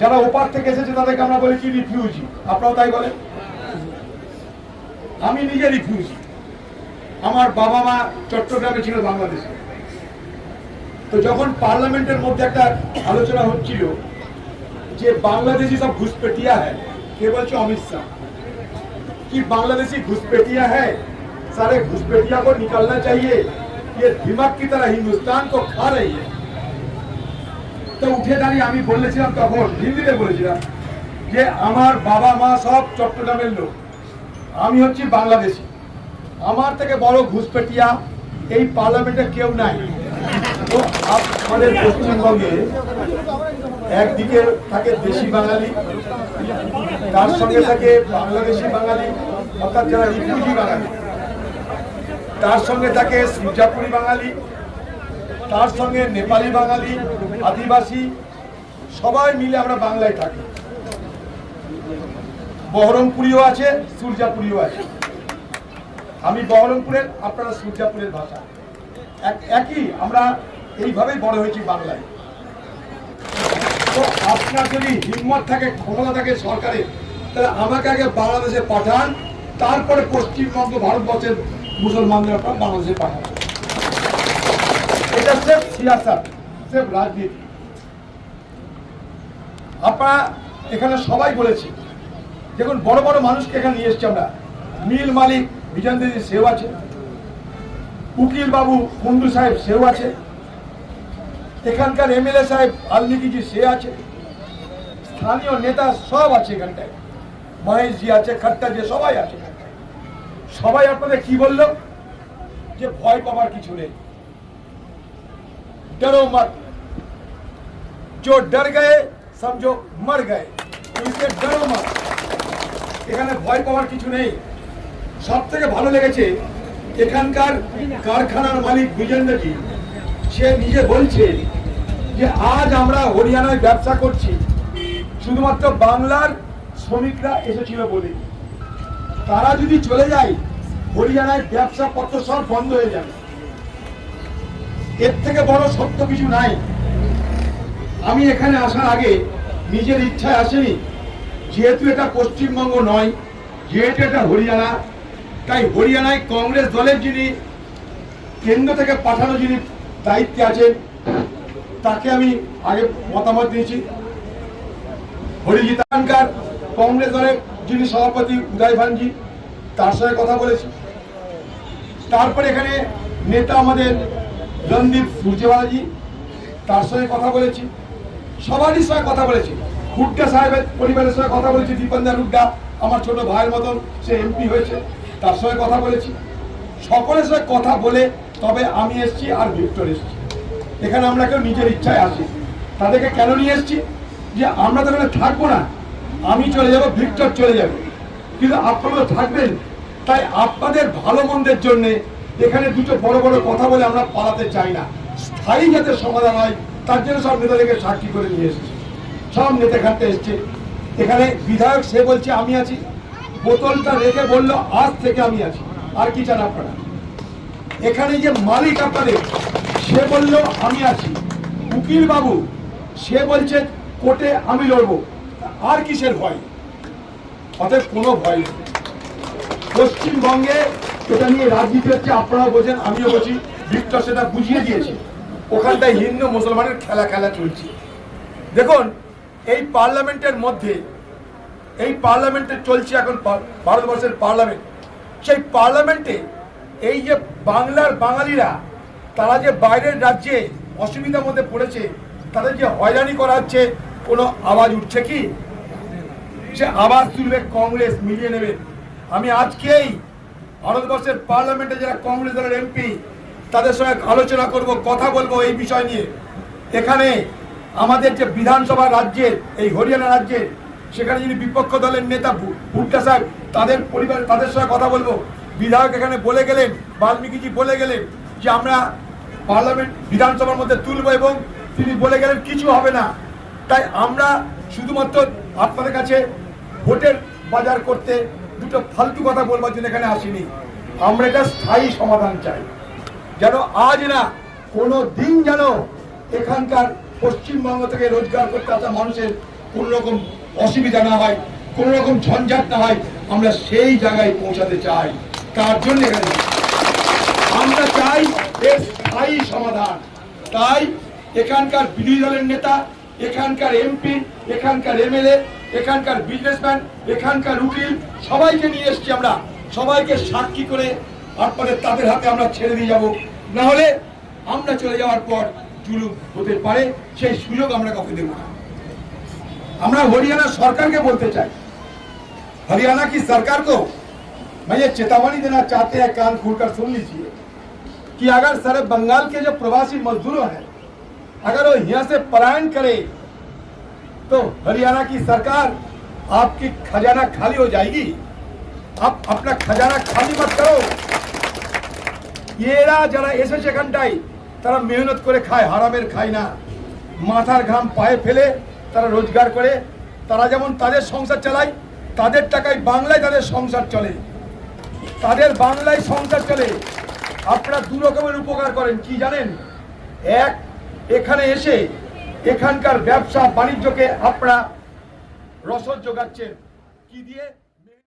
যারা ওপার থেকে এসেছে তাদেরকে আমরা বলি কি রিফিউজি, আপনারাও তাই বলেন। আমি নিজে রিফিউজি, আমার বাবা মা চট্টগ্রামে ছিল বাংলাদেশে। তো যখন পার্লামেন্টের মধ্যে একটা আলোচনা হচ্ছিল যে বাংলাদেশি সব घुसपैठिया है, কে বলছে? অমিত শাহ। कि बांग्लादेशी घुसपैठिया है, सारे घुसपैठिया को निकालना चाहिए, ये दिमाग की तरह हिंदुस्तान को खा रही है। तो उठे दाঁড়িয়ে আমি বলেছিলাম, তখন হিন্দিতে বলেছিলাম যে আমার বাবা মা সব চট্টগ্রামের লোক, আমি হচ্ছি বাংলাদেশি, আমার থেকে বড় ঘুষপেটিয়া এই পার্লামেন্টে কেউ নাই। তো আমাদের পশ্চিমবঙ্গে একদিকে থাকে দেশি বাঙালি, তার সঙ্গে থাকে বাংলাদেশি বাঙালি অর্থাৎ যারা রিফিউজি বাঙালি, তার সঙ্গে থাকে সূর্যাপুরী বাঙালি, তার সঙ্গে নেপালি বাঙালি, আদিবাসী, সবাই মিলে আমরা বাংলায় থাকি। বহরমপুরিও আছে, সূর্যাপুরিও আছে। আমি বহরমপুরের, আপনারা সূর্যাপুরের ভাষা একই, আমরা এইভাবেই বড় হয়েছি বাংলায়। তো আপনার যদি হিম্মত থাকে, ক্ষমতা থাকে সরকারের, তাহলে আমাকে আগে বাংলাদেশে পাঠান, তারপরে পশ্চিমবঙ্গ ভারতবর্ষের মুসলমানদের আপনার বাংলাদেশে পাঠান। এটা সেফ সিয়াসত, সেফ রাজনীতি। আপনারা এখানে সবাই বলেছে, দেখুন বড় বড় মানুষকে এখানে নিয়ে এসছি আমরা। মিল মালিক বিজেন্দ্র সেও আছে, উকিল বাবু কুন্ডু সাহেব সেও আছে, এখানকার এমএলএ সাহেব আলমিকিজি সে আছে, স্থানীয় নেতা সব আছে এখানটায়, মহেশজি আছে, খট্টাজি, সবাই আছে। সবাই আপনাদের কি বলল যে ভয় পাবার কিছু নেই, डरो मत, जो डर गए समझो मर गए, इससे डरो मत। এখানে ভয় পাওয়ার কিছু নেই। সব থেকে ভালো লেগেছে এখানকার কারখানার মালিক বিজেন্দ্রজি, সে নিজে বলছে যে আজ আমরা হরিয়ানায় ব্যবসা করছি শুধুমাত্র বাংলার শ্রমিকরা এসেছিল বলে, তারা যদি চলে যায় হরিয়ানায় ব্যবসা পত্র সব বন্ধ হয়ে যাবে। এর থেকে বড় সত্য কিছু নাই। আমি এখানে আসার আগে নিজের ইচ্ছায় আসেনি, যেহেতু এটা পশ্চিমবঙ্গ নয়, যেহেতু এটা হরিয়ানা, তাই হরিয়ানায় কংগ্রেস দলের যিনি কেন্দ্র থেকে পাঠানো যিনি দায়িত্বে আছেন তাকে আমি আগে মতামত দিয়েছি। হরিজিতানকার কংগ্রেস দলের যিনি সভাপতি উদয় ভানজি, তার সঙ্গে কথা বলেছি। তারপরে এখানে নেতা আমাদের রণদীপ সূর্যেওয়ালাজি, তার সঙ্গে কথা বলেছি। সবারই সঙ্গে কথা বলেছি। হুড্ডা সাহেবের পরিবারের সঙ্গে কথা বলেছি। দীপেন্দ্র হুড্ডা আমার ছোট ভাইয়ের মতন, সে এমপি হয়েছে, তার সঙ্গে কথা বলেছি। সকলের সঙ্গে কথা বলে তবে আমি এসছি আর ভিক্টর এসছি। এখানে আমরা কেউ নিজের ইচ্ছায় আসি। তাদেরকে কেন নিয়ে এসছি? যে আমরা তো এখানে থাকবো না, আমি চলে যাব, ভিক্টর চলে যাবে, কিন্তু আপনারা থাকবেন। তাই আপনাদের ভালো মন্দের জন্যে এখানে দুটো বড় বড় কথা বলে আমরা পালাতে চাই না। স্থায়ী যাতে সমাধান হয় তার জন্য সব নেতাদেরকে সাক্ষী করে নিয়ে এসেছে। সব নেতা খাটতে এসছে। এখানে বিধায়ক সে বলছে আমি আছি, বোতলটা রেখে বলল আজ থেকে আমি আছি। আর কি চান আপনারা? এখানে যে মালিক আপনাদের, সে বলল আমি আছি। উকিল বাবু সে বলছে কোর্টে আমি লড়বো। আর কিসের ভয়? অতএব কোনো ভয় নেই। পশ্চিমবঙ্গে এটা নিয়ে রাজনীতি হচ্ছে, আপনারা বোঝেন, আমিও বলছি, ভিক্টর সেটা বুঝিয়ে দিয়েছে। ওখানটায় হিন্দু মুসলমানের খেলা চলছে। দেখুন এই পার্লামেন্টের মধ্যে, এই পার্লামেন্টে চলছে এখন ভারতবর্ষের পার্লামেন্ট। সেই পার্লামেন্টে এই যে বাংলার বাঙালিরা, তারা যে বাইরের রাজ্যে অসুবিধার মধ্যে পড়েছে, তাদের যে হয়রানি করা হচ্ছে, কোনো আওয়াজ উঠছে কি? সে আওয়াজ তুলবে কংগ্রেস, মিলিয়ে নেবে। আমি আজকেই ভারতবর্ষের পার্লামেন্টে যারা কংগ্রেস দলের এমপি, তাদের সঙ্গে আলোচনা করব, কথা বলবো এই বিষয় নিয়ে। এখানে আমাদের যে বিধানসভা রাজ্যের, এই হরিয়ানা রাজ্যের, সেখানে যিনি বিপক্ষ দলের নেতা ভুট্টা সাহেব, তাদের পরিবার, তাদের সঙ্গে কথা বলবো। বিধায়ক এখানে বলে গেলেন, বাল্মীকিজি বলে গেলেন যে আমরা পার্লামেন্ট বিধানসভার মধ্যে তুলব, এবং তিনি বলে গেলেন কিছু হবে না। তাই আমরা শুধুমাত্র আপনাদের কাছে ভোটের বাজার করতে, দুটো ফালতু কথা বলবার জন্য এখানে আসিনি। আমরা এটা স্থায়ী সমাধান চাই, যেন আজ না কোনো দিন যেন এখানকার পশ্চিমবঙ্গ থেকে রোজগার করতে আসা মানুষের কোনো রকম অসুবিধা না হয়, কোনো রকম ঝঞ্ঝাট না হয়, আমরা সেই জায়গায় পৌঁছাতে চাই। তার জন্য এখানে আমরা চাই এর স্থায়ী সমাধান। তাই এখানকার বিরোধী দলের নেতা, এখানকার এমপি, এখানকার এমএলএ, এখানকার বিজনেসম্যান, এখানকার উকিল সবাইকে নিয়ে এসেছি আমরা, সবাইকে সাক্ষী করে আপনাদের তাদের হাতে আমরা ছেড়ে দিয়ে যাব। না হলে আমরা চলে যাওয়ার পর জুলুম হতে পারে, সেই সুযোগ আমরা কাউকে দেব না। আমরা हरियाणा सरकार के बोलते चाहे, हरियाणा की सरकार को मैं ये चेतावनी देना चाहते हैं, कान खोलकर सुन लीजिए कि अगर सारे बंगाल के जो प्रवासी मजदूर हैं, अगर वो यहाँ से पलायन करे तो हरियाणा की सरकार आपकी खजाना खाली हो जाएगी। आप अपना खजाना खाली मत करो। এরা যারা এসেছে এখানটায় তারা মেহনত করে খায়, হারামের খায় না। মাথার ঘাম পায়ে ফেলে তারা রোজগার করে, তারা যেমন তাদের সংসার চালায়, তাদের টাকায় বাংলায় তাদের সংসার চলে, তাদের বাংলায় সংসার চলে। আপনারা দু রকমের উপকার করেন, কি জানেন? এক, এখানে এসে এখানকার ব্যবসা বাণিজ্যকে আপনারা রসদ যোগাচ্ছেন, কি দিয়ে?